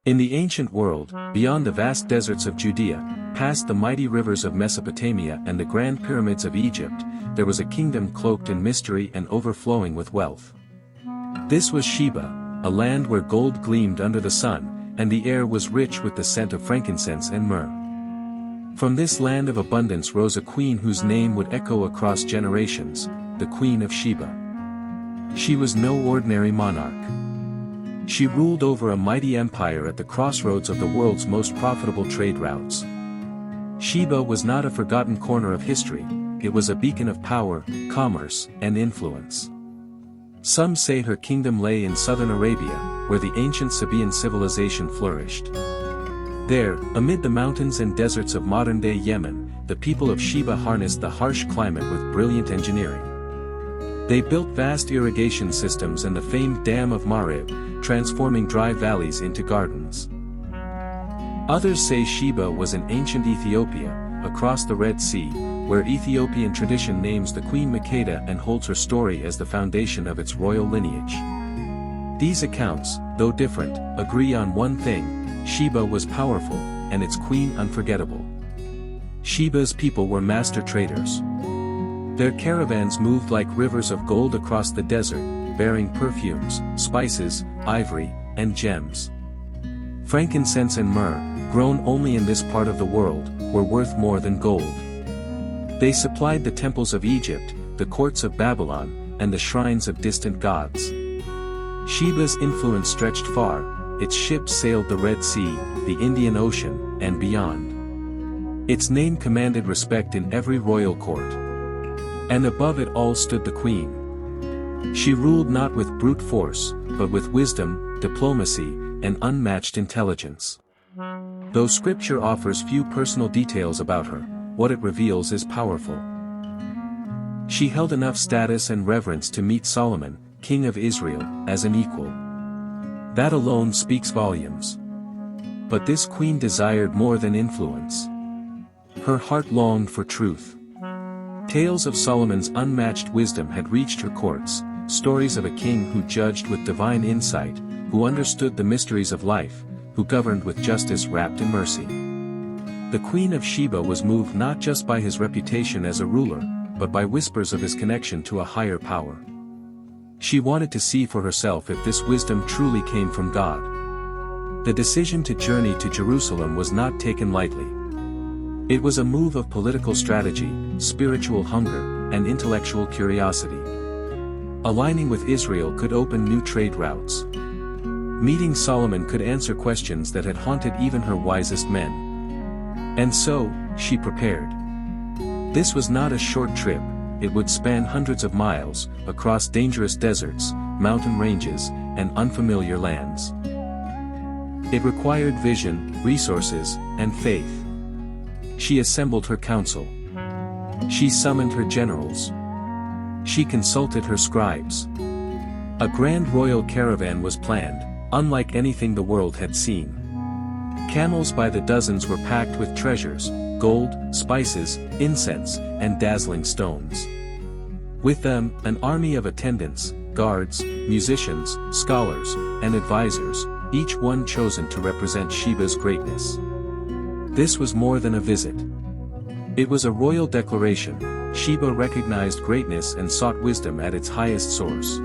In the ancient world, beyond the vast deserts of Judea, past the mighty rivers of Mesopotamia and the grand pyramids of Egypt, there was a kingdom cloaked in mystery and overflowing with wealth. This was Sheba, a land where gold gleamed under the sun, and the air was rich with the scent of frankincense and myrrh. From this land of abundance rose a queen whose name would echo across generations, the Queen of Sheba. She was no ordinary monarch. She ruled over a mighty empire at the crossroads of the world's most profitable trade routes. Sheba was not a forgotten corner of history, it was a beacon of power, commerce, and influence. Some say her kingdom lay in southern Arabia, where the ancient Sabaean civilization flourished. There, amid the mountains and deserts of modern-day Yemen, the people of Sheba harnessed the harsh climate with brilliant engineering. They built vast irrigation systems and the famed Dam of Marib, transforming dry valleys into gardens. Others say Sheba was in ancient Ethiopia, across the Red Sea, where Ethiopian tradition names the Queen Makeda and holds her story as the foundation of its royal lineage. These accounts, though different, agree on one thing: Sheba was powerful, and its queen unforgettable. Sheba's people were master traders. Their caravans moved like rivers of gold across the desert, bearing perfumes, spices, ivory, and gems. Frankincense and myrrh, grown only in this part of the world, were worth more than gold. They supplied the temples of Egypt, the courts of Babylon, and the shrines of distant gods. Sheba's influence stretched far. Its ships sailed the Red Sea, the Indian Ocean, and beyond. Its name commanded respect in every royal court. And above it all stood the queen. She ruled not with brute force, but with wisdom, diplomacy, and unmatched intelligence. Though scripture offers few personal details about her, what it reveals is powerful. She held enough status and reverence to meet Solomon, king of Israel, as an equal. That alone speaks volumes. But this queen desired more than influence. Her heart longed for truth. Tales of Solomon's unmatched wisdom had reached her courts, stories of a king who judged with divine insight, who understood the mysteries of life, who governed with justice wrapped in mercy. The Queen of Sheba was moved not just by his reputation as a ruler, but by whispers of his connection to a higher power. She wanted to see for herself if this wisdom truly came from God. The decision to journey to Jerusalem was not taken lightly. It was a move of political strategy, spiritual hunger, and intellectual curiosity. Aligning with Israel could open new trade routes. Meeting Solomon could answer questions that had haunted even her wisest men. And so, she prepared. This was not a short trip. It would span hundreds of miles, across dangerous deserts, mountain ranges, and unfamiliar lands. It required vision, resources, and faith. She assembled her council. She summoned her generals. She consulted her scribes. A grand royal caravan was planned, unlike anything the world had seen. Camels by the dozens were packed with treasures, gold, spices, incense, and dazzling stones. With them, an army of attendants, guards, musicians, scholars, and advisors, each one chosen to represent Sheba's greatness. This was more than a visit. It was a royal declaration. Sheba recognized greatness and sought wisdom at its highest source.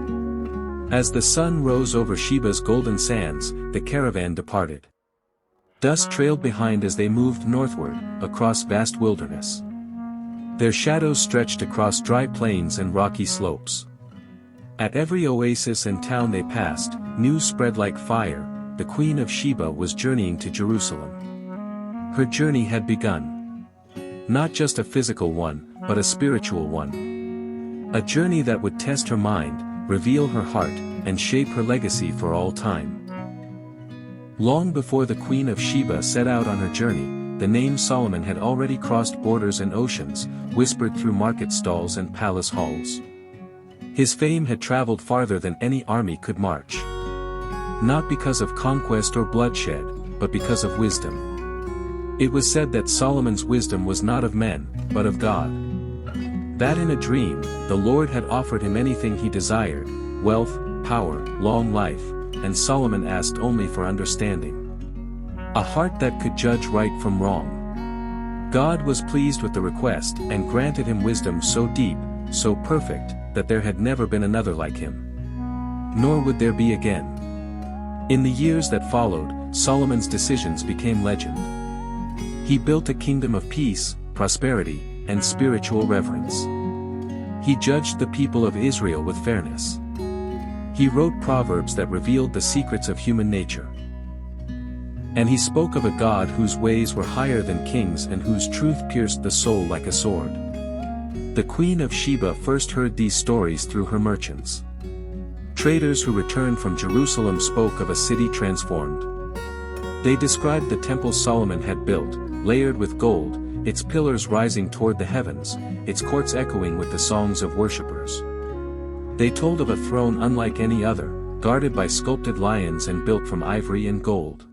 As the sun rose over Sheba's golden sands, the caravan departed. Dust trailed behind as they moved northward, across vast wilderness. Their shadows stretched across dry plains and rocky slopes. At every oasis and town they passed, news spread like fire: the Queen of Sheba was journeying to Jerusalem. Her journey had begun. Not just a physical one, but a spiritual one. A journey that would test her mind, reveal her heart, and shape her legacy for all time. Long before the Queen of Sheba set out on her journey, the name Solomon had already crossed borders and oceans, whispered through market stalls and palace halls. His fame had traveled farther than any army could march. Not because of conquest or bloodshed, but because of wisdom. It was said that Solomon's wisdom was not of men, but of God. That in a dream, the Lord had offered him anything he desired: wealth, power, long life, and Solomon asked only for understanding. A heart that could judge right from wrong. God was pleased with the request and granted him wisdom so deep, so perfect, that there had never been another like him. Nor would there be again. In the years that followed, Solomon's decisions became legend. He built a kingdom of peace, prosperity, and spiritual reverence. He judged the people of Israel with fairness. He wrote proverbs that revealed the secrets of human nature. And he spoke of a God whose ways were higher than kings and whose truth pierced the soul like a sword. The Queen of Sheba first heard these stories through her merchants. Traders who returned from Jerusalem spoke of a city transformed. They described the temple Solomon had built, layered with gold, its pillars rising toward the heavens, its courts echoing with the songs of worshippers. They told of a throne unlike any other, guarded by sculpted lions and built from ivory and gold.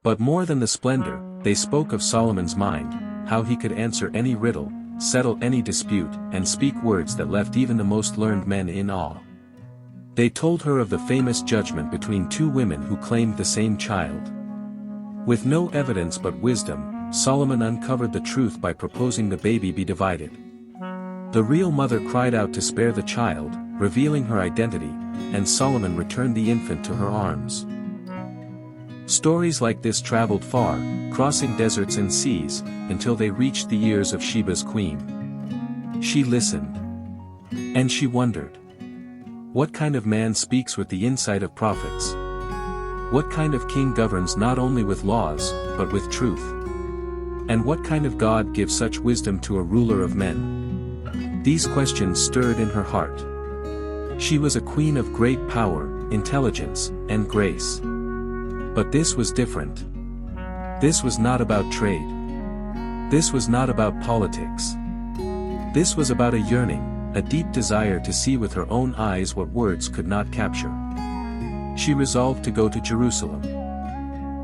But more than the splendor, they spoke of Solomon's mind, how he could answer any riddle, settle any dispute, and speak words that left even the most learned men in awe. They told her of the famous judgment between two women who claimed the same child. With no evidence but wisdom, Solomon uncovered the truth by proposing the baby be divided. The real mother cried out to spare the child, revealing her identity, and Solomon returned the infant to her arms. Stories like this traveled far, crossing deserts and seas, until they reached the ears of Sheba's queen. She listened. And she wondered. What kind of man speaks with the insight of prophets? What kind of king governs not only with laws, but with truth? And what kind of God gives such wisdom to a ruler of men? These questions stirred in her heart. She was a queen of great power, intelligence, and grace. But this was different. This was not about trade. This was not about politics. This was about a yearning, a deep desire to see with her own eyes what words could not capture. She resolved to go to Jerusalem.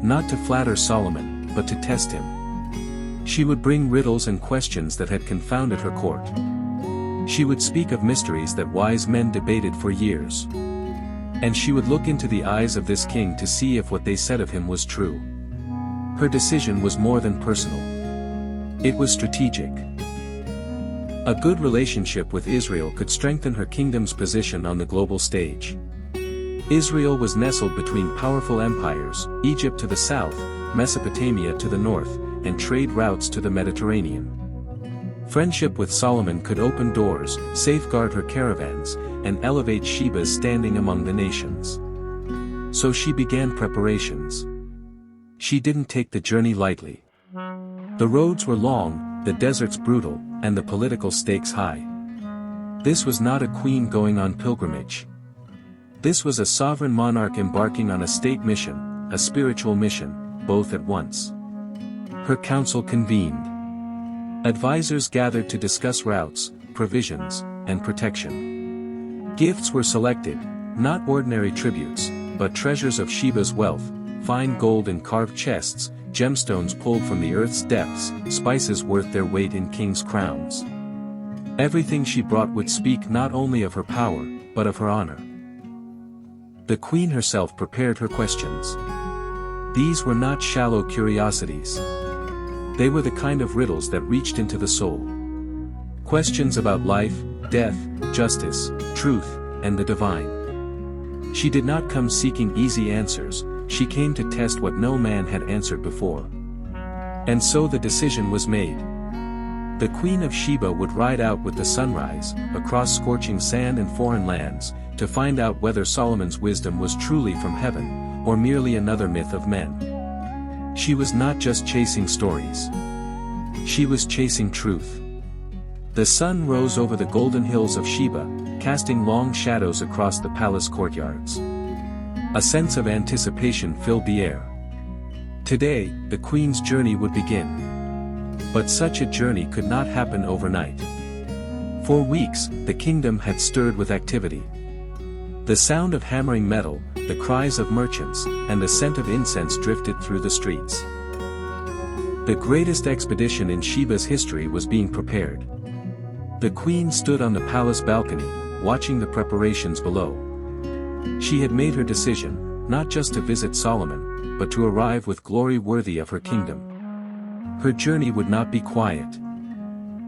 Not to flatter Solomon, but to test him. She would bring riddles and questions that had confounded her court. She would speak of mysteries that wise men debated for years. And she would look into the eyes of this king to see if what they said of him was true. Her decision was more than personal. It was strategic. A good relationship with Israel could strengthen her kingdom's position on the global stage. Israel was nestled between powerful empires, Egypt to the south, Mesopotamia to the north, and trade routes to the Mediterranean. Friendship with Solomon could open doors, safeguard her caravans, and elevate Sheba's standing among the nations. So she began preparations. She didn't take the journey lightly. The roads were long, the deserts brutal, and the political stakes high. This was not a queen going on pilgrimage. This was a sovereign monarch embarking on a state mission, a spiritual mission, both at once. Her council convened. Advisors gathered to discuss routes, provisions, and protection. Gifts were selected, not ordinary tributes, but treasures of Sheba's wealth, fine gold in carved chests, gemstones pulled from the earth's depths, spices worth their weight in kings' crowns. Everything she brought would speak not only of her power, but of her honor. The queen herself prepared her questions. These were not shallow curiosities. They were the kind of riddles that reached into the soul. Questions about life, death, justice, truth, and the divine. She did not come seeking easy answers, she came to test what no man had answered before. And so the decision was made. The Queen of Sheba would ride out with the sunrise, across scorching sand and foreign lands, to find out whether Solomon's wisdom was truly from heaven, or merely another myth of men. She was not just chasing stories. She was chasing truth. The sun rose over the golden hills of Sheba, casting long shadows across the palace courtyards. A sense of anticipation filled the air. Today, the queen's journey would begin. But such a journey could not happen overnight. For weeks, the kingdom had stirred with activity. The sound of hammering metal, the cries of merchants, and the scent of incense drifted through the streets. The greatest expedition in Sheba's history was being prepared. The queen stood on the palace balcony, watching the preparations below. She had made her decision, not just to visit Solomon, but to arrive with glory worthy of her kingdom. Her journey would not be quiet.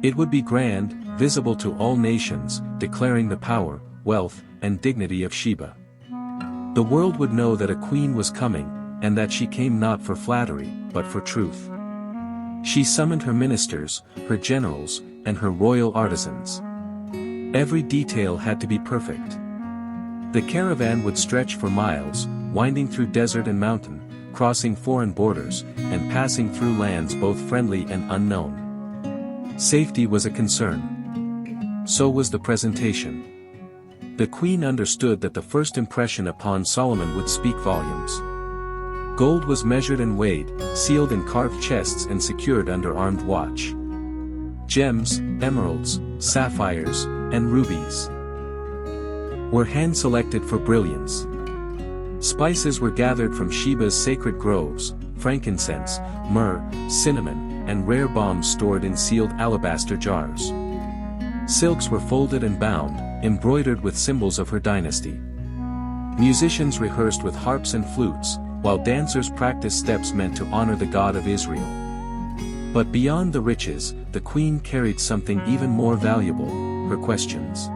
It would be grand, visible to all nations, declaring the power, wealth, and dignity of Sheba. The world would know that a queen was coming, and that she came not for flattery, but for truth. She summoned her ministers, her generals, and her royal artisans. Every detail had to be perfect. The caravan would stretch for miles, winding through desert and mountain, crossing foreign borders, and passing through lands both friendly and unknown. Safety was a concern. So was the presentation. The queen understood that the first impression upon Solomon would speak volumes. Gold was measured and weighed, sealed in carved chests and secured under armed watch. Gems, emeralds, sapphires, and rubies were hand-selected for brilliance. Spices were gathered from Sheba's sacred groves, frankincense, myrrh, cinnamon, and rare balms stored in sealed alabaster jars. Silks were folded and bound, embroidered with symbols of her dynasty. Musicians rehearsed with harps and flutes, while dancers practiced steps meant to honor the God of Israel. But beyond the riches, the queen carried something even more valuable: her questions.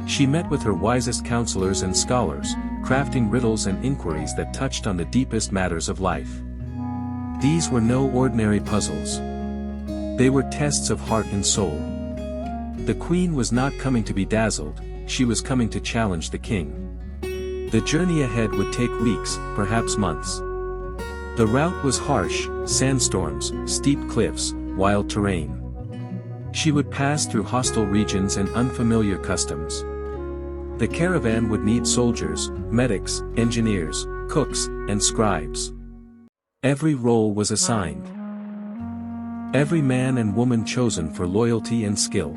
She met with her wisest counselors and scholars, crafting riddles and inquiries that touched on the deepest matters of life. These were no ordinary puzzles. They were tests of heart and soul. The queen was not coming to be dazzled, she was coming to challenge the king. The journey ahead would take weeks, perhaps months. The route was harsh: sandstorms, steep cliffs, wild terrain. She would pass through hostile regions and unfamiliar customs. The caravan would need soldiers, medics, engineers, cooks, and scribes. Every role was assigned. Every man and woman chosen for loyalty and skill.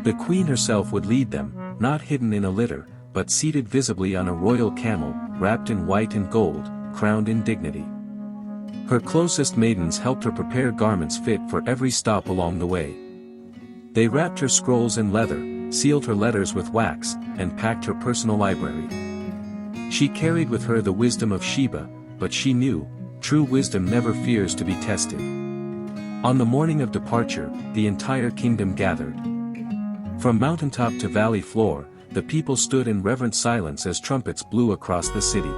The queen herself would lead them, not hidden in a litter, but seated visibly on a royal camel, wrapped in white and gold, crowned in dignity. Her closest maidens helped her prepare garments fit for every stop along the way. They wrapped her scrolls in leather, sealed her letters with wax, and packed her personal library. She carried with her the wisdom of Sheba, but she knew, true wisdom never fears to be tested. On the morning of departure, the entire kingdom gathered. From mountaintop to valley floor, the people stood in reverent silence as trumpets blew across the city.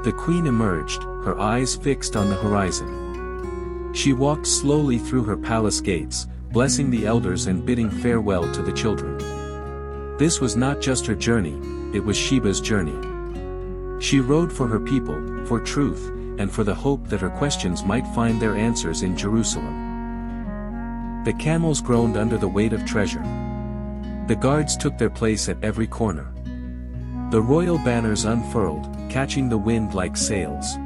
The queen emerged, her eyes fixed on the horizon. She walked slowly through her palace gates, blessing the elders and bidding farewell to the children. This was not just her journey, it was Sheba's journey. She rode for her people, for truth, and for the hope that her questions might find their answers in Jerusalem. The camels groaned under the weight of treasure. The guards took their place at every corner. The royal banners unfurled, catching the wind like sails.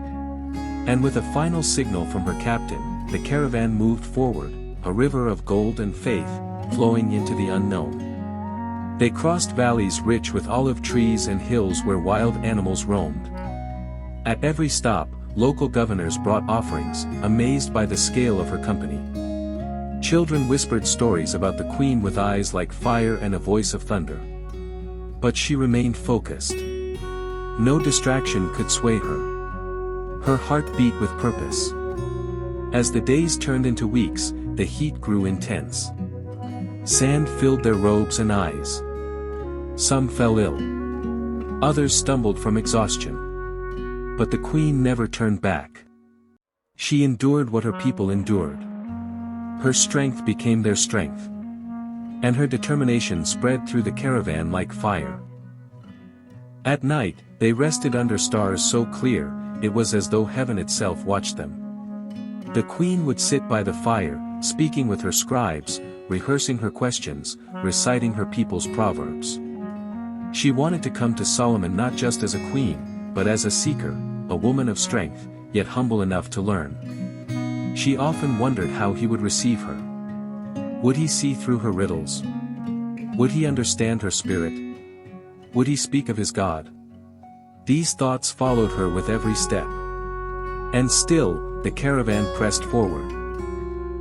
And with a final signal from her captain, the caravan moved forward, a river of gold and faith, flowing into the unknown. They crossed valleys rich with olive trees and hills where wild animals roamed. At every stop, local governors brought offerings, amazed by the scale of her company. Children whispered stories about the queen with eyes like fire and a voice of thunder. But she remained focused. No distraction could sway her. Her heart beat with purpose. As the days turned into weeks, the heat grew intense. Sand filled their robes and eyes. Some fell ill. Others stumbled from exhaustion. But the queen never turned back. She endured what her people endured. Her strength became their strength. And her determination spread through the caravan like fire. At night, they rested under stars so clear, it was as though heaven itself watched them. The queen would sit by the fire, speaking with her scribes, rehearsing her questions, reciting her people's proverbs. She wanted to come to Solomon not just as a queen, but as a seeker, a woman of strength, yet humble enough to learn. She often wondered how he would receive her. Would he see through her riddles? Would he understand her spirit? Would he speak of his God? These thoughts followed her with every step. And still, the caravan pressed forward.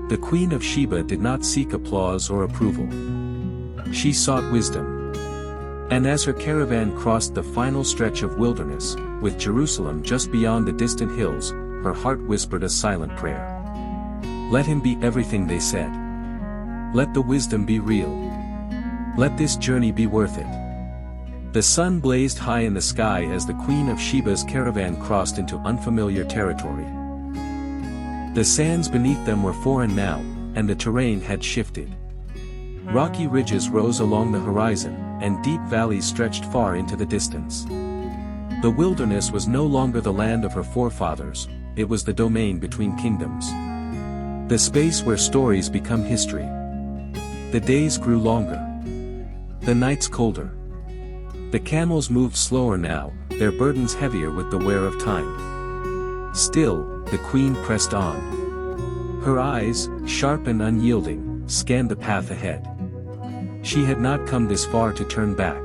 The Queen of Sheba did not seek applause or approval. She sought wisdom. And as her caravan crossed the final stretch of wilderness, with Jerusalem just beyond the distant hills, her heart whispered a silent prayer. Let him be everything they said. Let the wisdom be real. Let this journey be worth it. The sun blazed high in the sky as the Queen of Sheba's caravan crossed into unfamiliar territory. The sands beneath them were foreign now, and the terrain had shifted. Rocky ridges rose along the horizon, and deep valleys stretched far into the distance. The wilderness was no longer the land of her forefathers, it was the domain between kingdoms. The space where stories become history. The days grew longer. The nights colder. The camels moved slower now, their burdens heavier with the wear of time. Still, the queen pressed on. Her eyes, sharp and unyielding, scanned the path ahead. She had not come this far to turn back.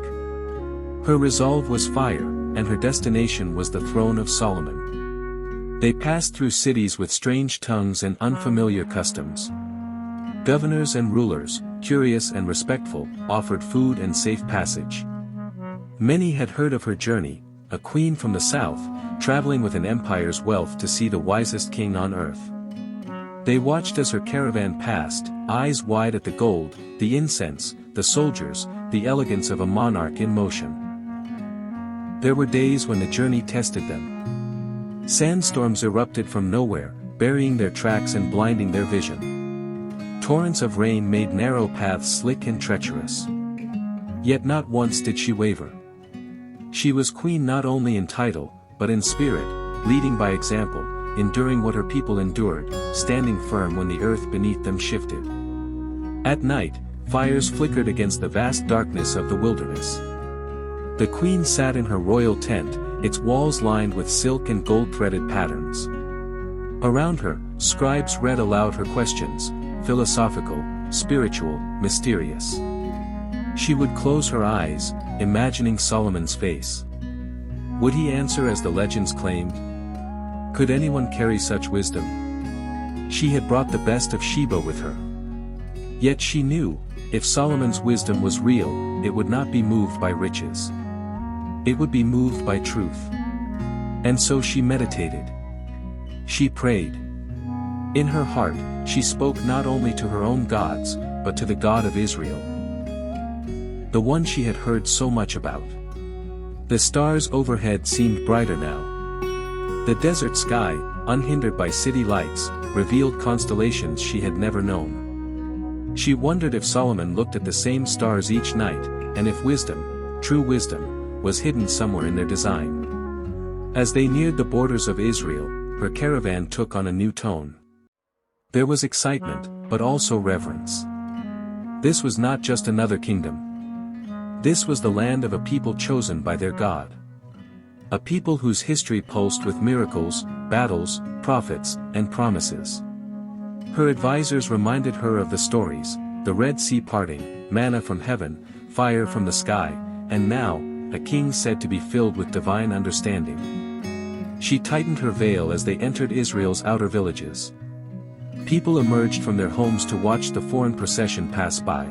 Her resolve was fire, and her destination was the throne of Solomon. They passed through cities with strange tongues and unfamiliar customs. Governors and rulers, curious and respectful, offered food and safe passage. Many had heard of her journey, a queen from the south, traveling with an empire's wealth to see the wisest king on earth. They watched as her caravan passed, eyes wide at the gold, the incense, the soldiers, the elegance of a monarch in motion. There were days when the journey tested them. Sandstorms erupted from nowhere, burying their tracks and blinding their vision. Torrents of rain made narrow paths slick and treacherous. Yet not once did she waver. She was queen not only in title, but in spirit, leading by example, enduring what her people endured, standing firm when the earth beneath them shifted. At night, fires flickered against the vast darkness of the wilderness. The queen sat in her royal tent, its walls lined with silk and gold-threaded patterns. Around her, scribes read aloud her questions, philosophical, spiritual, mysterious. She would close her eyes, imagining Solomon's face. Would he answer as the legends claimed? Could anyone carry such wisdom? She had brought the best of Sheba with her. Yet she knew, if Solomon's wisdom was real, it would not be moved by riches. It would be moved by truth. And so she meditated. She prayed. In her heart, she spoke not only to her own gods, but to the God of Israel. The one she had heard so much about. The stars overhead seemed brighter now. The desert sky, unhindered by city lights, revealed constellations she had never known. She wondered if Solomon looked at the same stars each night, and if wisdom, true wisdom, was hidden somewhere in their design. As they neared the borders of Israel, her caravan took on a new tone. There was excitement, but also reverence. This was not just another kingdom. This was the land of a people chosen by their God. A people whose history pulsed with miracles, battles, prophets, and promises. Her advisors reminded her of the stories, the Red Sea parting, manna from heaven, fire from the sky, and now, a king said to be filled with divine understanding. She tightened her veil as they entered Israel's outer villages. People emerged from their homes to watch the foreign procession pass by.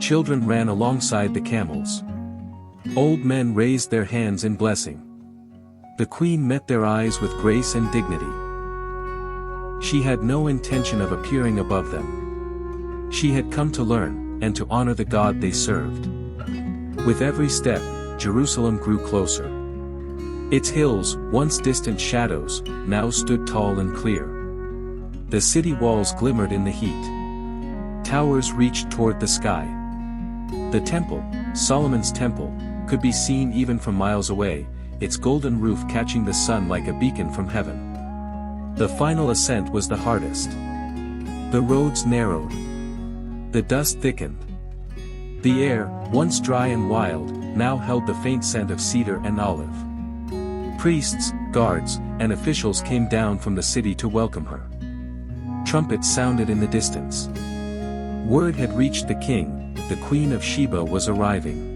Children ran alongside the camels. Old men raised their hands in blessing. The queen met their eyes with grace and dignity. She had no intention of appearing above them. She had come to learn, and to honor the God they served. With every step, Jerusalem grew closer. Its hills, once distant shadows, now stood tall and clear. The city walls glimmered in the heat. Towers reached toward the sky. The temple, Solomon's temple, could be seen even from miles away, its golden roof catching the sun like a beacon from heaven. The final ascent was the hardest. The roads narrowed. The dust thickened. The air, once dry and wild, now held the faint scent of cedar and olive. Priests, guards, and officials came down from the city to welcome her. Trumpets sounded in the distance. Word had reached the king, the Queen of Sheba was arriving.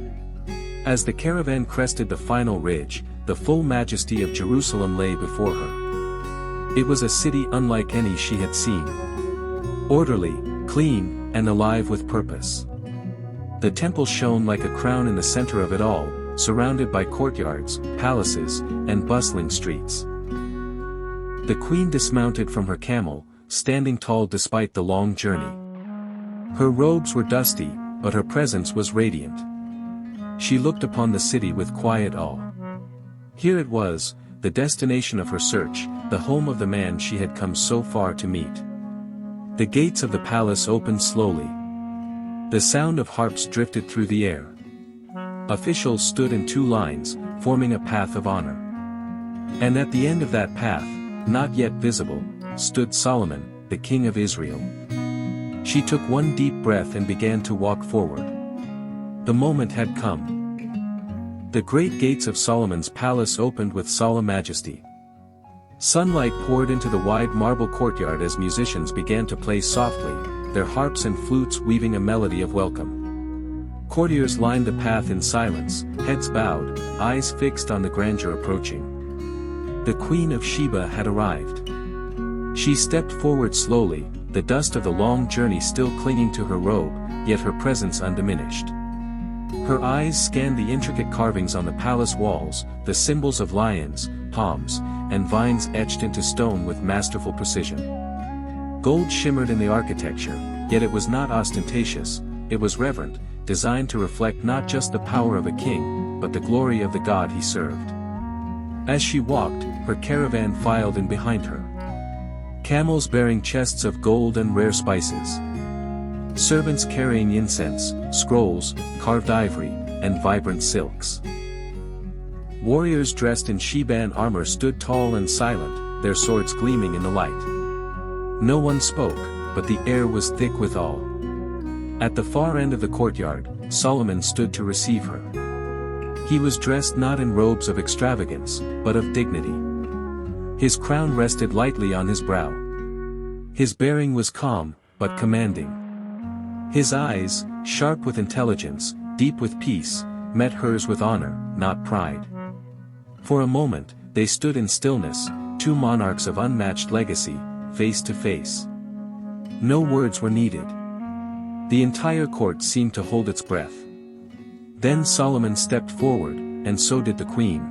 As the caravan crested the final ridge, the full majesty of Jerusalem lay before her. It was a city unlike any she had seen. Orderly, clean, and alive with purpose. The temple shone like a crown in the center of it all, surrounded by courtyards, palaces, and bustling streets. The queen dismounted from her camel, standing tall despite the long journey. Her robes were dusty, but her presence was radiant. She looked upon the city with quiet awe. Here it was, the destination of her search, the home of the man she had come so far to meet. The gates of the palace opened slowly. The sound of harps drifted through the air. Officials stood in two lines, forming a path of honor. And at the end of that path, not yet visible, stood Solomon, the king of Israel. She took one deep breath and began to walk forward. The moment had come. The great gates of Solomon's palace opened with solemn majesty. Sunlight poured into the wide marble courtyard as musicians began to play softly, their harps and flutes weaving a melody of welcome. Courtiers lined the path in silence, heads bowed, eyes fixed on the grandeur approaching. The Queen of Sheba had arrived. She stepped forward slowly, the dust of the long journey still clinging to her robe, yet her presence undiminished. Her eyes scanned the intricate carvings on the palace walls, the symbols of lions, palms, and vines etched into stone with masterful precision. Gold shimmered in the architecture, yet it was not ostentatious, it was reverent, designed to reflect not just the power of a king, but the glory of the God he served. As she walked, her caravan filed in behind her. Camels bearing chests of gold and rare spices. Servants carrying incense, scrolls, carved ivory, and vibrant silks. Warriors dressed in Sheban armor stood tall and silent, their swords gleaming in the light. No one spoke, but the air was thick with awe. At the far end of the courtyard, Solomon stood to receive her. He was dressed not in robes of extravagance, but of dignity. His crown rested lightly on his brow. His bearing was calm, but commanding. His eyes, sharp with intelligence, deep with peace, met hers with honor, not pride. For a moment, they stood in stillness, two monarchs of unmatched legacy, face to face. No words were needed. The entire court seemed to hold its breath. Then Solomon stepped forward, and so did the queen.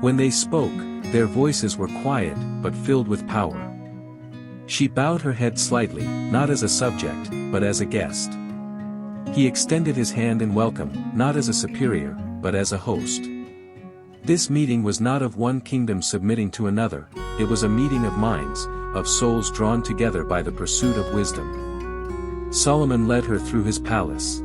When they spoke, their voices were quiet, but filled with power. She bowed her head slightly, not as a subject, but as a guest. He extended his hand in welcome, not as a superior, but as a host. This meeting was not of one kingdom submitting to another, it was a meeting of minds, of souls drawn together by the pursuit of wisdom. Solomon led her through his palace.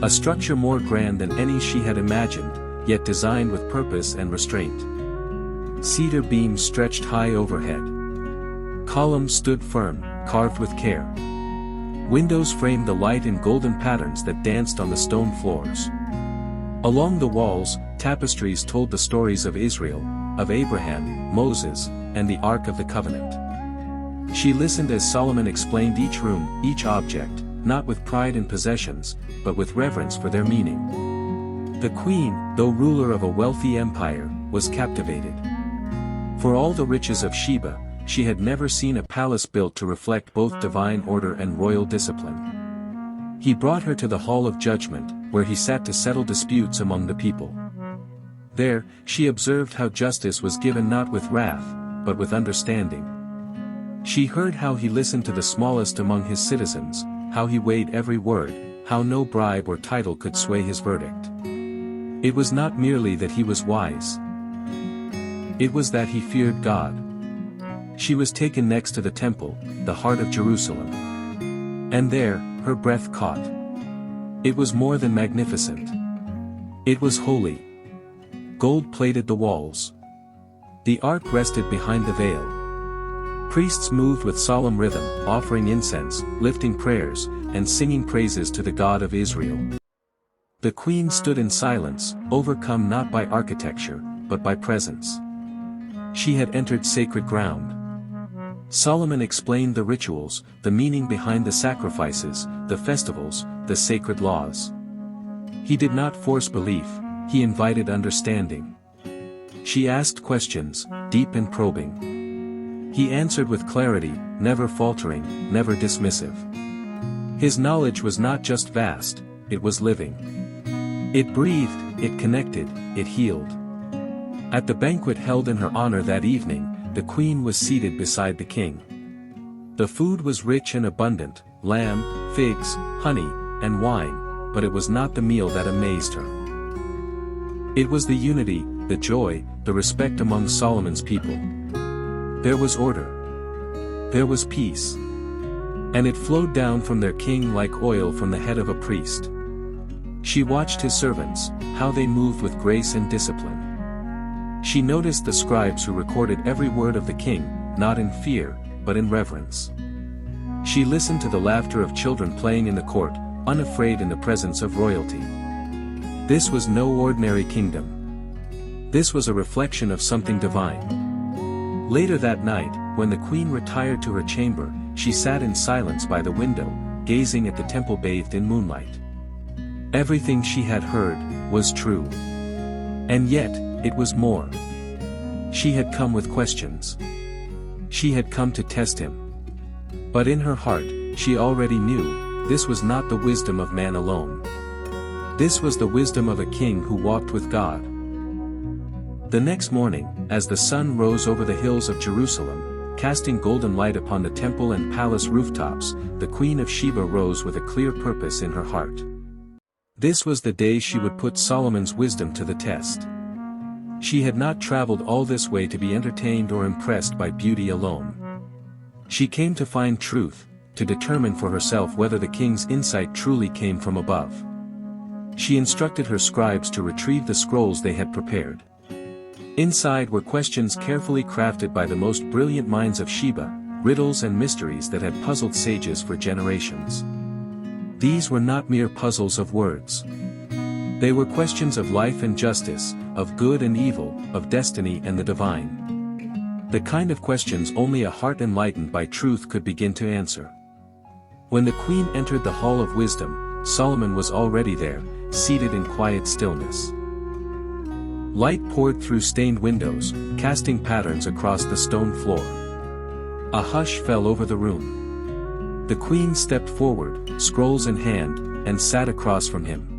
A structure more grand than any she had imagined, yet designed with purpose and restraint. Cedar beams stretched high overhead. Columns stood firm, carved with care. Windows framed the light in golden patterns that danced on the stone floors. Along the walls, tapestries told the stories of Israel, of Abraham, Moses, and the Ark of the Covenant. She listened as Solomon explained each room, each object, not with pride in possessions, but with reverence for their meaning. The queen, though ruler of a wealthy empire, was captivated. For all the riches of Sheba, she had never seen a palace built to reflect both divine order and royal discipline. He brought her to the hall of judgment, where he sat to settle disputes among the people. There, she observed how justice was given not with wrath, but with understanding. She heard how he listened to the smallest among his citizens, how he weighed every word, how no bribe or title could sway his verdict. It was not merely that he was wise. It was that he feared God. She was taken next to the temple, the heart of Jerusalem. And there, her breath caught. It was more than magnificent. It was holy. Gold plated the walls. The ark rested behind the veil. Priests moved with solemn rhythm, offering incense, lifting prayers, and singing praises to the God of Israel. The queen stood in silence, overcome not by architecture, but by presence. She had entered sacred ground. Solomon explained the rituals, the meaning behind the sacrifices, the festivals, the sacred laws. He did not force belief, he invited understanding. She asked questions, deep and probing. He answered with clarity, never faltering, never dismissive. His knowledge was not just vast, it was living. It breathed, it connected, it healed. At the banquet held in her honor that evening, the queen was seated beside the king. The food was rich and abundant, lamb, figs, honey, and wine, but it was not the meal that amazed her. It was the unity, the joy, the respect among Solomon's people. There was order. There was peace. And it flowed down from their king like oil from the head of a priest. She watched his servants, how they moved with grace and discipline. She noticed the scribes who recorded every word of the king, not in fear, but in reverence. She listened to the laughter of children playing in the court, unafraid in the presence of royalty. This was no ordinary kingdom. This was a reflection of something divine. Later that night, when the queen retired to her chamber, she sat in silence by the window, gazing at the temple bathed in moonlight. Everything she had heard was true. And yet, it was more. She had come with questions. She had come to test him. But in her heart, she already knew, this was not the wisdom of man alone. This was the wisdom of a king who walked with God. The next morning, as the sun rose over the hills of Jerusalem, casting golden light upon the temple and palace rooftops, the Queen of Sheba rose with a clear purpose in her heart. This was the day she would put Solomon's wisdom to the test. She had not traveled all this way to be entertained or impressed by beauty alone. She came to find truth, to determine for herself whether the king's insight truly came from above. She instructed her scribes to retrieve the scrolls they had prepared. Inside were questions carefully crafted by the most brilliant minds of Sheba, riddles and mysteries that had puzzled sages for generations. These were not mere puzzles of words. They were questions of life and justice, of good and evil, of destiny and the divine. The kind of questions only a heart enlightened by truth could begin to answer. When the queen entered the hall of wisdom, Solomon was already there, seated in quiet stillness. Light poured through stained windows, casting patterns across the stone floor. A hush fell over the room. The queen stepped forward, scrolls in hand, and sat across from him.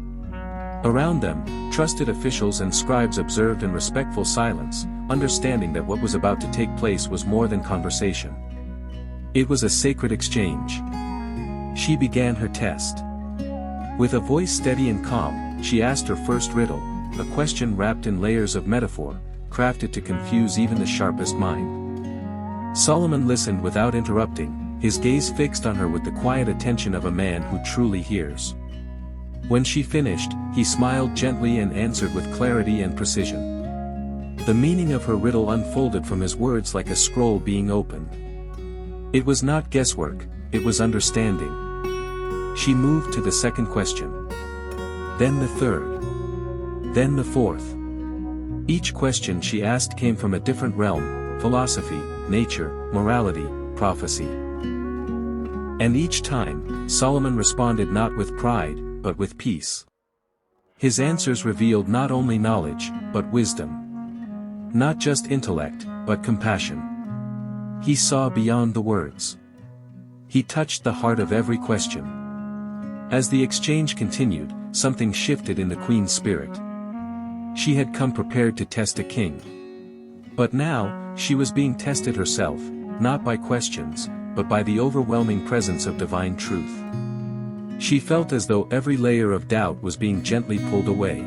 Around them, trusted officials and scribes observed in respectful silence, understanding that what was about to take place was more than conversation. It was a sacred exchange. She began her test. With a voice steady and calm, she asked her first riddle, a question wrapped in layers of metaphor, crafted to confuse even the sharpest mind. Solomon listened without interrupting, his gaze fixed on her with the quiet attention of a man who truly hears. When she finished, he smiled gently and answered with clarity and precision. The meaning of her riddle unfolded from his words like a scroll being opened. It was not guesswork, it was understanding. She moved to the second question. Then the third. Then the fourth. Each question she asked came from a different realm, philosophy, nature, morality, prophecy. And each time, Solomon responded not with pride, but with peace. His answers revealed not only knowledge, but wisdom. Not just intellect, but compassion. He saw beyond the words. He touched the heart of every question. As the exchange continued, something shifted in the queen's spirit. She had come prepared to test a king. But now, she was being tested herself, not by questions, but by the overwhelming presence of divine truth. She felt as though every layer of doubt was being gently pulled away.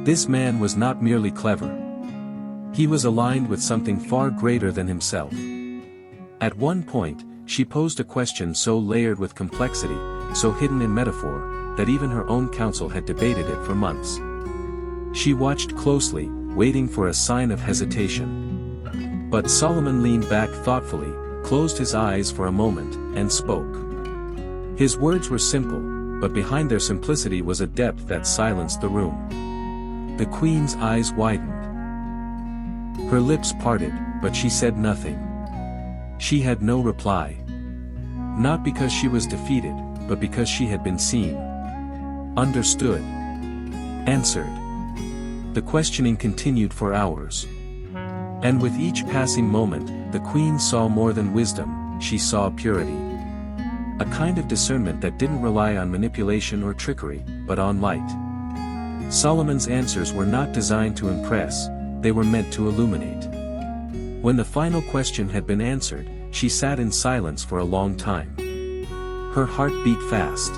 This man was not merely clever. He was aligned with something far greater than himself. At one point, she posed a question so layered with complexity, so hidden in metaphor, that even her own council had debated it for months. She watched closely, waiting for a sign of hesitation. But Solomon leaned back thoughtfully, closed his eyes for a moment, and spoke. His words were simple, but behind their simplicity was a depth that silenced the room. The queen's eyes widened. Her lips parted, but she said nothing. She had no reply. Not because she was defeated, but because she had been seen. Understood. Answered. The questioning continued for hours. And with each passing moment, the queen saw more than wisdom, she saw purity. A kind of discernment that didn't rely on manipulation or trickery, but on light. Solomon's answers were not designed to impress, they were meant to illuminate. When the final question had been answered, she sat in silence for a long time. Her heart beat fast.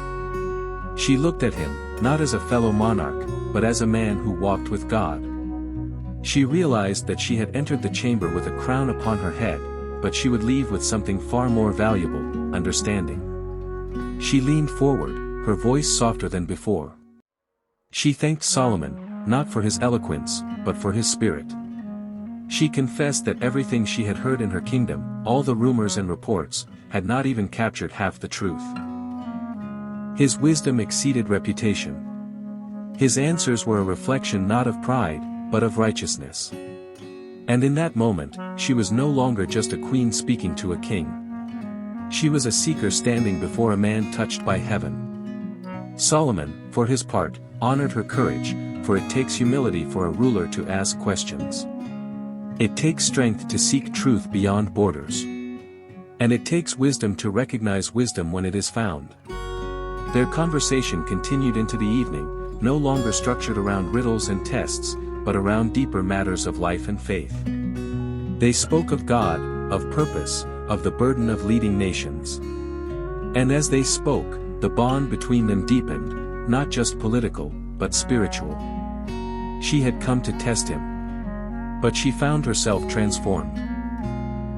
She looked at him, not as a fellow monarch, but as a man who walked with God. She realized that she had entered the chamber with a crown upon her head, but she would leave with something far more valuable, understanding. She leaned forward, her voice softer than before. She thanked Solomon, not for his eloquence, but for his spirit. She confessed that everything she had heard in her kingdom, all the rumors and reports, had not even captured half the truth. His wisdom exceeded reputation. His answers were a reflection not of pride, but of righteousness. And in that moment, she was no longer just a queen speaking to a king. She was a seeker standing before a man touched by heaven. Solomon, for his part, honored her courage, for it takes humility for a ruler to ask questions. It takes strength to seek truth beyond borders. And it takes wisdom to recognize wisdom when it is found. Their conversation continued into the evening, no longer structured around riddles and tests, but around deeper matters of life and faith. They spoke of God, of purpose, of the burden of leading nations. And as they spoke, the bond between them deepened, not just political, but spiritual. She had come to test him. But she found herself transformed.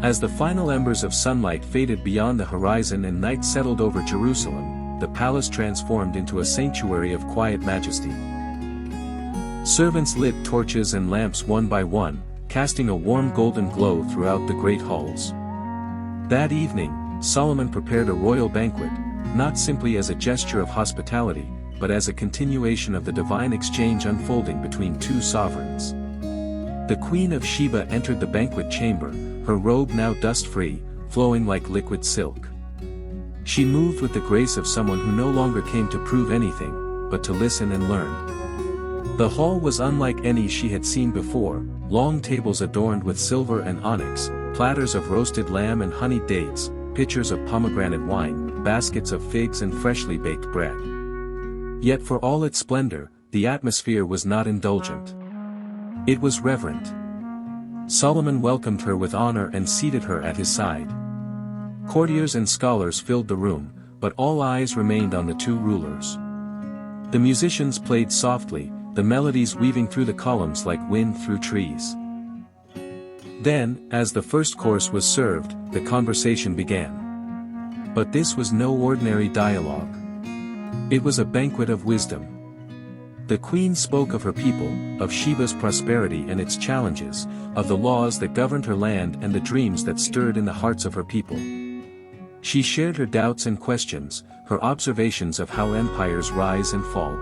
As the final embers of sunlight faded beyond the horizon and night settled over Jerusalem, the palace transformed into a sanctuary of quiet majesty. Servants lit torches and lamps one by one, casting a warm golden glow throughout the great halls. That evening, Solomon prepared a royal banquet, not simply as a gesture of hospitality, but as a continuation of the divine exchange unfolding between two sovereigns. The Queen of Sheba entered the banquet chamber, her robe now dust-free, flowing like liquid silk. She moved with the grace of someone who no longer came to prove anything, but to listen and learn. The hall was unlike any she had seen before, long tables adorned with silver and onyx, platters of roasted lamb and honeyed dates, pitchers of pomegranate wine, baskets of figs and freshly baked bread. Yet for all its splendor, the atmosphere was not indulgent. It was reverent. Solomon welcomed her with honor and seated her at his side. Courtiers and scholars filled the room, but all eyes remained on the two rulers. The musicians played softly, the melodies weaving through the columns like wind through trees. Then, as the first course was served, the conversation began. But this was no ordinary dialogue. It was a banquet of wisdom. The queen spoke of her people, of Sheba's prosperity and its challenges, of the laws that governed her land and the dreams that stirred in the hearts of her people. She shared her doubts and questions, her observations of how empires rise and fall.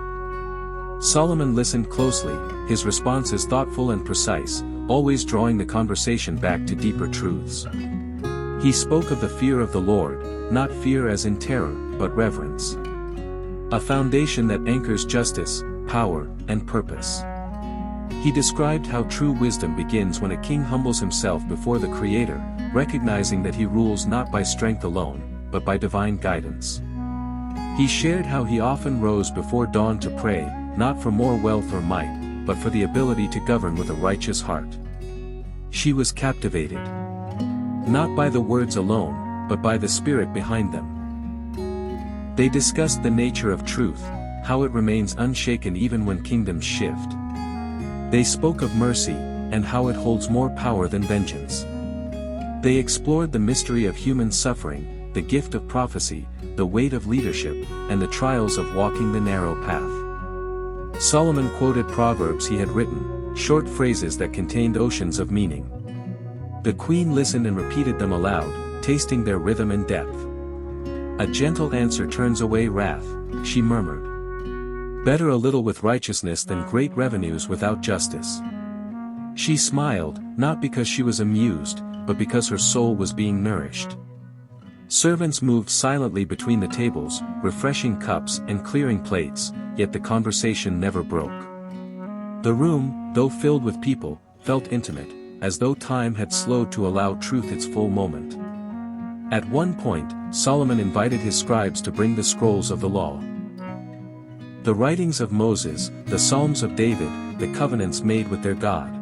Solomon listened closely, his responses thoughtful and precise, always drawing the conversation back to deeper truths. He spoke of the fear of the Lord, not fear as in terror, but reverence. A foundation that anchors justice, power, and purpose. He described how true wisdom begins when a king humbles himself before the Creator, recognizing that he rules not by strength alone, but by divine guidance. He shared how he often rose before dawn to pray, not for more wealth or might, but for the ability to govern with a righteous heart. She was captivated. Not by the words alone, but by the spirit behind them. They discussed the nature of truth, how it remains unshaken even when kingdoms shift. They spoke of mercy, and how it holds more power than vengeance. They explored the mystery of human suffering, the gift of prophecy, the weight of leadership, and the trials of walking the narrow path. Solomon quoted proverbs he had written, short phrases that contained oceans of meaning. The queen listened and repeated them aloud, tasting their rhythm and depth. A gentle answer turns away wrath, she murmured. Better a little with righteousness than great revenues without justice. She smiled, not because she was amused, but because her soul was being nourished. Servants moved silently between the tables, refreshing cups and clearing plates, yet the conversation never broke. The room, though filled with people, felt intimate, as though time had slowed to allow truth its full moment. At one point, Solomon invited his scribes to bring the scrolls of the law. The writings of Moses, the Psalms of David, the covenants made with their God.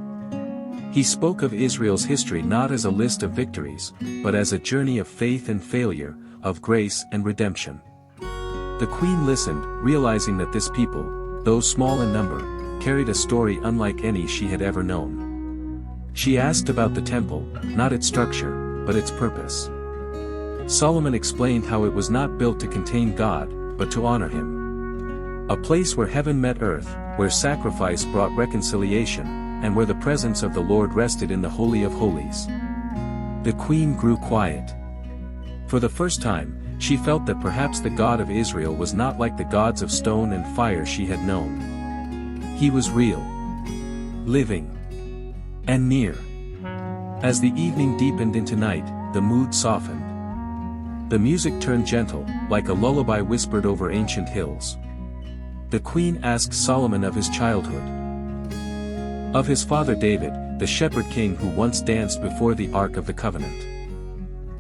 He spoke of Israel's history not as a list of victories, but as a journey of faith and failure, of grace and redemption. The queen listened, realizing that this people, though small in number, carried a story unlike any she had ever known. She asked about the temple, not its structure, but its purpose. Solomon explained how it was not built to contain God, but to honor him. A place where heaven met earth, where sacrifice brought reconciliation, and where the presence of the Lord rested in the Holy of Holies. The queen grew quiet. For the first time, she felt that perhaps the God of Israel was not like the gods of stone and fire she had known. He was real, living, and near. As the evening deepened into night, the mood softened. The music turned gentle, like a lullaby whispered over ancient hills. The queen asked Solomon of his childhood, of his father David, the shepherd king who once danced before the Ark of the Covenant.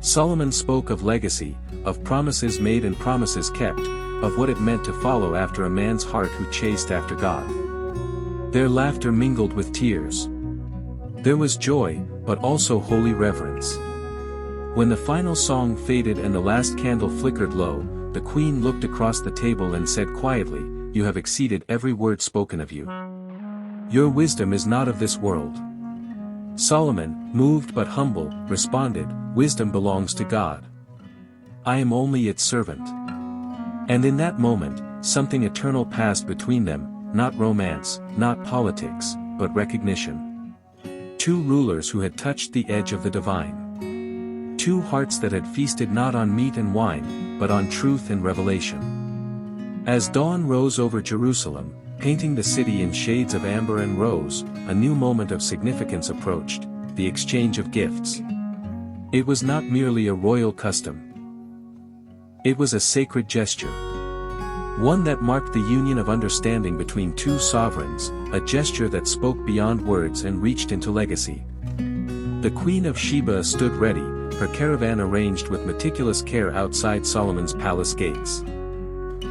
Solomon spoke of legacy, of promises made and promises kept, of what it meant to follow after a man's heart who chased after God. Their laughter mingled with tears. There was joy, but also holy reverence. When the final song faded and the last candle flickered low, the queen looked across the table and said quietly, "You have exceeded every word spoken of you. Your wisdom is not of this world." Solomon, moved but humble, responded, "Wisdom belongs to God. I am only its servant." And in that moment, something eternal passed between them, not romance, not politics, but recognition. Two rulers who had touched the edge of the divine. Two hearts that had feasted not on meat and wine, but on truth and revelation. As dawn rose over Jerusalem, painting the city in shades of amber and rose, a new moment of significance approached, the exchange of gifts. It was not merely a royal custom. It was a sacred gesture. One that marked the union of understanding between two sovereigns, a gesture that spoke beyond words and reached into legacy. The Queen of Sheba stood ready, her caravan arranged with meticulous care outside Solomon's palace gates.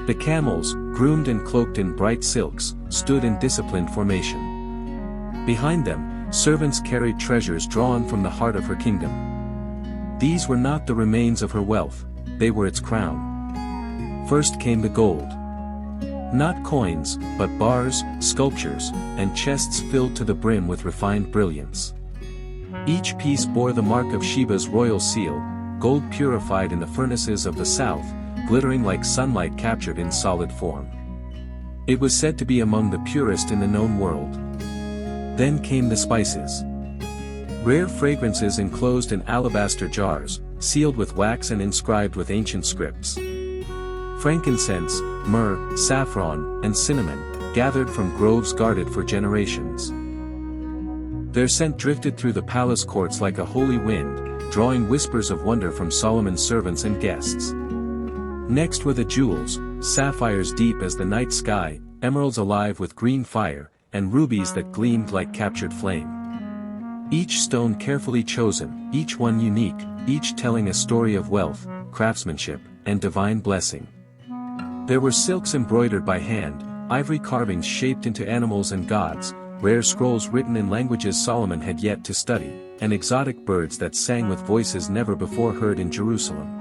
The camels, groomed and cloaked in bright silks, stood in disciplined formation. Behind them, servants carried treasures drawn from the heart of her kingdom. These were not the remains of her wealth, they were its crown. First came the gold. Not coins, but bars, sculptures, and chests filled to the brim with refined brilliance. Each piece bore the mark of Sheba's royal seal, gold purified in the furnaces of the south, glittering like sunlight captured in solid form. It was said to be among the purest in the known world. Then came the spices. Rare fragrances enclosed in alabaster jars, sealed with wax and inscribed with ancient scripts. Frankincense, myrrh, saffron, and cinnamon, gathered from groves guarded for generations. Their scent drifted through the palace courts like a holy wind, drawing whispers of wonder from Solomon's servants and guests. Next were the jewels, sapphires deep as the night sky, emeralds alive with green fire, and rubies that gleamed like captured flame. Each stone carefully chosen, each one unique, each telling a story of wealth, craftsmanship, and divine blessing. There were silks embroidered by hand, ivory carvings shaped into animals and gods, rare scrolls written in languages Solomon had yet to study, and exotic birds that sang with voices never before heard in Jerusalem.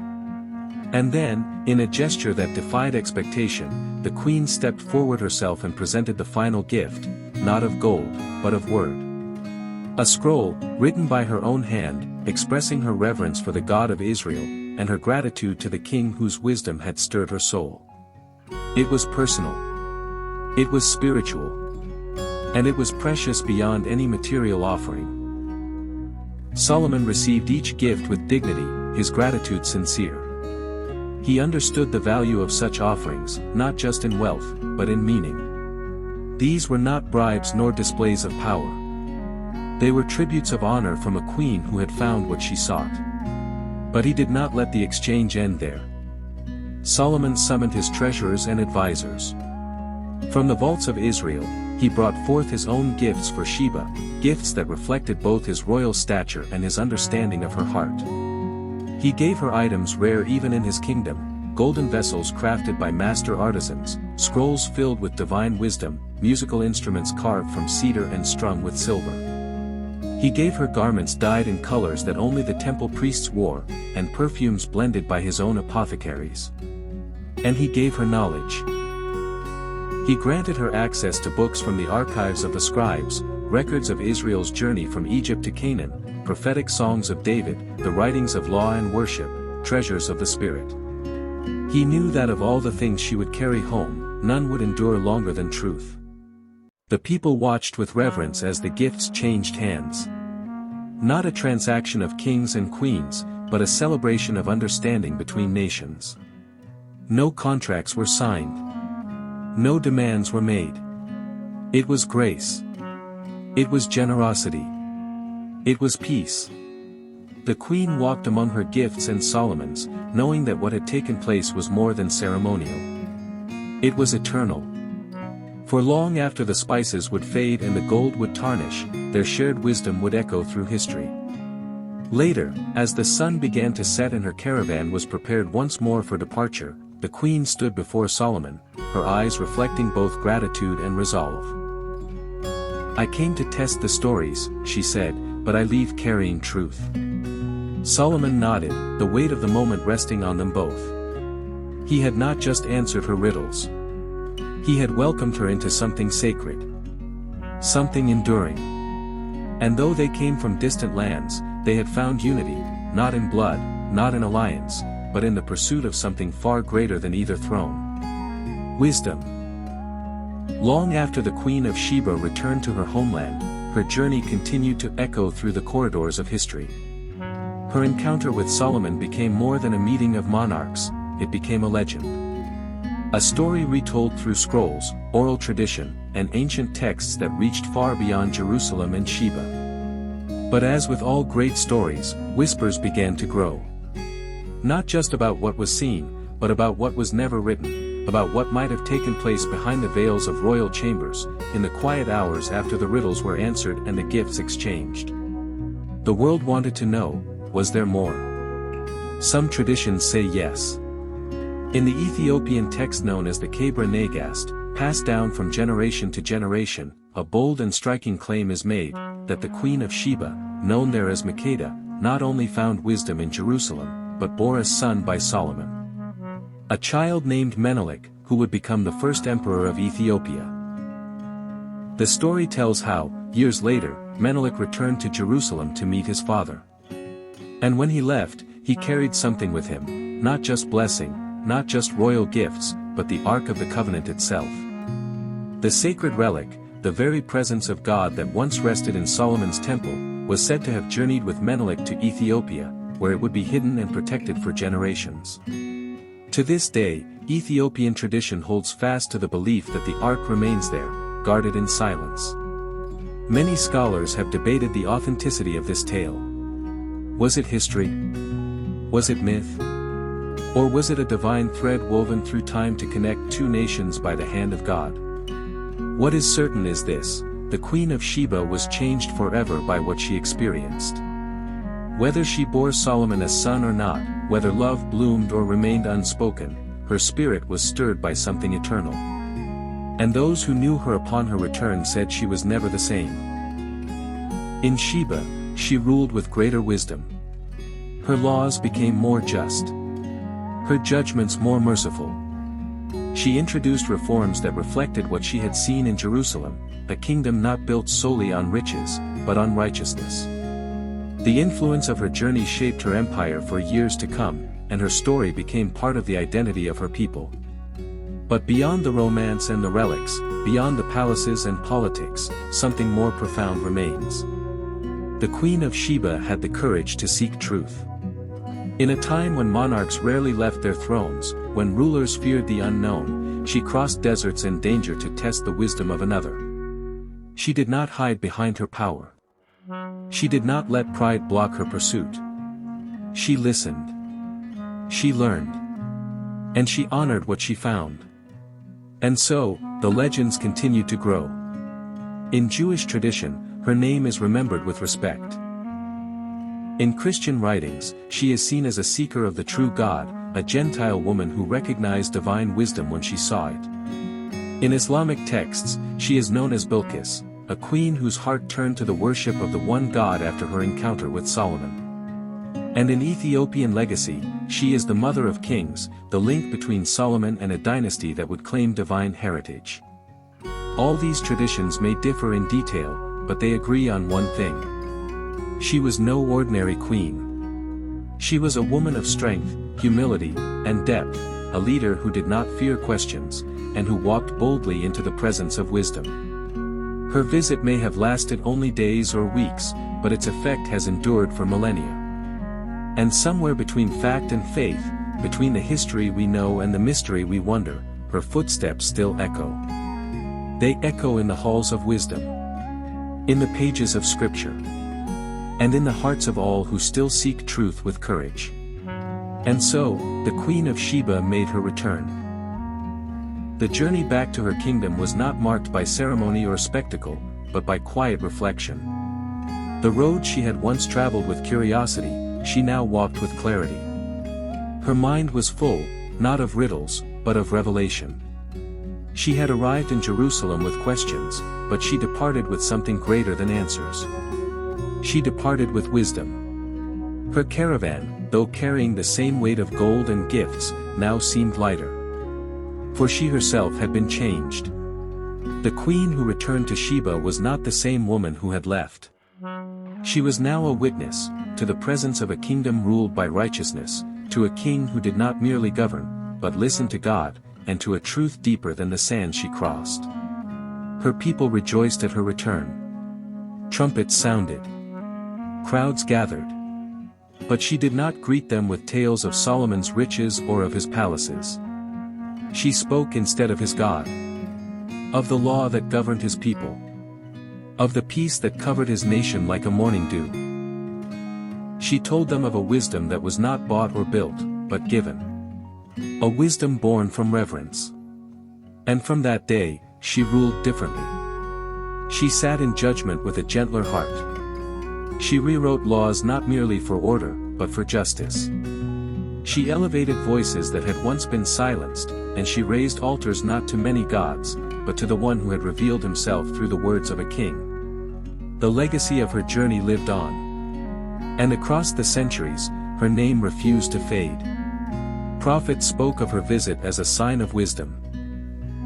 And then, in a gesture that defied expectation, the queen stepped forward herself and presented the final gift, not of gold, but of word. A scroll, written by her own hand, expressing her reverence for the God of Israel, and her gratitude to the king whose wisdom had stirred her soul. It was personal. It was spiritual. And it was precious beyond any material offering. Solomon received each gift with dignity, his gratitude sincere. He understood the value of such offerings, not just in wealth, but in meaning. These were not bribes nor displays of power. They were tributes of honor from a queen who had found what she sought. But he did not let the exchange end there. Solomon summoned his treasurers and advisors. From the vaults of Israel, he brought forth his own gifts for Sheba, gifts that reflected both his royal stature and his understanding of her heart. He gave her items rare even in his kingdom, golden vessels crafted by master artisans, scrolls filled with divine wisdom, musical instruments carved from cedar and strung with silver. He gave her garments dyed in colors that only the temple priests wore, and perfumes blended by his own apothecaries. And he gave her knowledge. He granted her access to books from the archives of the scribes, records of Israel's journey from Egypt to Canaan, prophetic songs of David, the writings of law and worship, treasures of the Spirit. He knew that of all the things she would carry home, none would endure longer than truth. The people watched with reverence as the gifts changed hands. Not a transaction of kings and queens, but a celebration of understanding between nations. No contracts were signed. No demands were made. It was grace. It was generosity. It was peace. The queen walked among her gifts and Solomon's, knowing that what had taken place was more than ceremonial. It was eternal. For long after the spices would fade and the gold would tarnish, their shared wisdom would echo through history. Later, as the sun began to set and her caravan was prepared once more for departure, the queen stood before Solomon, her eyes reflecting both gratitude and resolve. "I came to test the stories," she said, "but I leave carrying truth." Solomon nodded, the weight of the moment resting on them both. He had not just answered her riddles. He had welcomed her into something sacred. Something enduring. And though they came from distant lands, they had found unity, not in blood, not in alliance, but in the pursuit of something far greater than either throne. Wisdom. Long after the Queen of Sheba returned to her homeland, her journey continued to echo through the corridors of history. Her encounter with Solomon became more than a meeting of monarchs, it became a legend. A story retold through scrolls, oral tradition, and ancient texts that reached far beyond Jerusalem and Sheba. But as with all great stories, whispers began to grow. Not just about what was seen, but about what was never written, about what might have taken place behind the veils of royal chambers, in the quiet hours after the riddles were answered and the gifts exchanged. The world wanted to know, was there more? Some traditions say yes. In the Ethiopian text known as the Kebra Nagast, passed down from generation to generation, a bold and striking claim is made, that the Queen of Sheba, known there as Makeda, not only found wisdom in Jerusalem, but bore a son by Solomon. A child named Menelik, who would become the first emperor of Ethiopia. The story tells how, years later, Menelik returned to Jerusalem to meet his father. And when he left, he carried something with him, not just blessing, not just royal gifts, but the Ark of the Covenant itself. The sacred relic, the very presence of God that once rested in Solomon's temple, was said to have journeyed with Menelik to Ethiopia, where it would be hidden and protected for generations. To this day, Ethiopian tradition holds fast to the belief that the Ark remains there, guarded in silence. Many scholars have debated the authenticity of this tale. Was it history? Was it myth? Or was it a divine thread woven through time to connect two nations by the hand of God? What is certain is this: the Queen of Sheba was changed forever by what she experienced. Whether she bore Solomon a son or not, whether love bloomed or remained unspoken, her spirit was stirred by something eternal. And those who knew her upon her return said she was never the same. In Sheba, she ruled with greater wisdom. Her laws became more just. Her judgments more merciful. She introduced reforms that reflected what she had seen in Jerusalem, a kingdom not built solely on riches, but on righteousness. The influence of her journey shaped her empire for years to come, and her story became part of the identity of her people. But beyond the romance and the relics, beyond the palaces and politics, something more profound remains. The Queen of Sheba had the courage to seek truth. In a time when monarchs rarely left their thrones, when rulers feared the unknown, she crossed deserts and danger to test the wisdom of another. She did not hide behind her power. She did not let pride block her pursuit. She listened. She learned. And she honored what she found. And so, the legends continued to grow. In Jewish tradition, her name is remembered with respect. In Christian writings, she is seen as a seeker of the true God, a Gentile woman who recognized divine wisdom when she saw it. In Islamic texts, she is known as Bilqis, a queen whose heart turned to the worship of the one God after her encounter with Solomon. And in Ethiopian legacy, she is the mother of kings, the link between Solomon and a dynasty that would claim divine heritage. All these traditions may differ in detail, but they agree on one thing. She was no ordinary queen. She was a woman of strength, humility, and depth, a leader who did not fear questions, and who walked boldly into the presence of wisdom. Her visit may have lasted only days or weeks, but its effect has endured for millennia. And somewhere between fact and faith, between the history we know and the mystery we wonder, her footsteps still echo. They echo in the halls of wisdom, in the pages of Scripture, and in the hearts of all who still seek truth with courage. And so, the Queen of Sheba made her return. The journey back to her kingdom was not marked by ceremony or spectacle, but by quiet reflection. The road she had once traveled with curiosity, she now walked with clarity. Her mind was full, not of riddles, but of revelation. She had arrived in Jerusalem with questions, but she departed with something greater than answers. She departed with wisdom. Her caravan, though carrying the same weight of gold and gifts, now seemed lighter. For she herself had been changed. The queen who returned to Sheba was not the same woman who had left. She was now a witness, to the presence of a kingdom ruled by righteousness, to a king who did not merely govern, but listened to God, and to a truth deeper than the sand she crossed. Her people rejoiced at her return. Trumpets sounded. Crowds gathered. But she did not greet them with tales of Solomon's riches or of his palaces. She spoke instead of his God, of the law that governed his people, of the peace that covered his nation like a morning dew. She told them of a wisdom that was not bought or built, but given. A wisdom born from reverence. And from that day, she ruled differently. She sat in judgment with a gentler heart. She rewrote laws not merely for order, but for justice. She elevated voices that had once been silenced, and she raised altars not to many gods, but to the one who had revealed himself through the words of a king. The legacy of her journey lived on. And across the centuries, her name refused to fade. Prophets spoke of her visit as a sign of wisdom.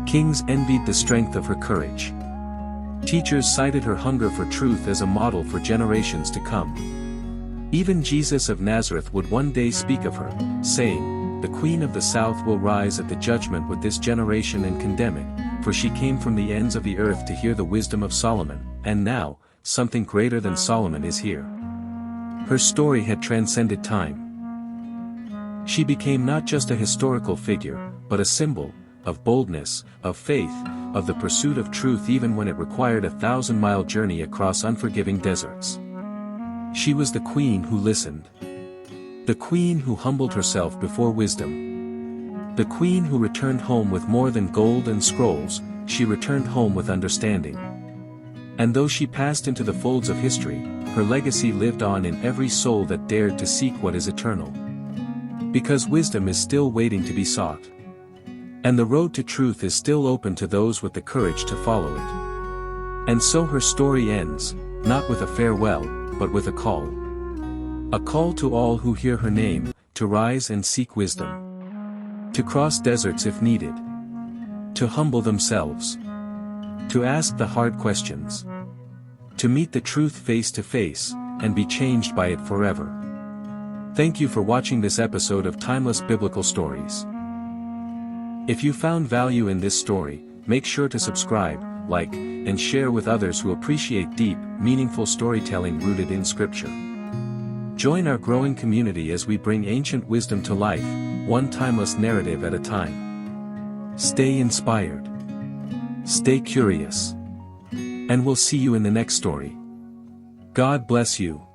Kings envied the strength of her courage. Teachers cited her hunger for truth as a model for generations to come. Even Jesus of Nazareth would one day speak of her, saying, "The Queen of the South will rise at the judgment with this generation and condemn it, for she came from the ends of the earth to hear the wisdom of Solomon, and now, something greater than Solomon is here." Her story had transcended time. She became not just a historical figure, but a symbol, of boldness, of faith, of the pursuit of truth even when it required a 1,000-mile journey across unforgiving deserts. She was the queen who listened. The queen who humbled herself before wisdom. The queen who returned home with more than gold and scrolls, she returned home with understanding. And though she passed into the folds of history, her legacy lived on in every soul that dared to seek what is eternal. Because wisdom is still waiting to be sought. And the road to truth is still open to those with the courage to follow it. And so her story ends, not with a farewell, but with a call. A call to all who hear her name, to rise and seek wisdom. To cross deserts if needed. To humble themselves. To ask the hard questions. To meet the truth face to face, and be changed by it forever. Thank you for watching this episode of Timeless Biblical Stories. If you found value in this story, make sure to subscribe, like, and share with others who appreciate deep, meaningful storytelling rooted in Scripture. Join our growing community as we bring ancient wisdom to life, one timeless narrative at a time. Stay inspired. Stay curious. And we'll see you in the next story. God bless you.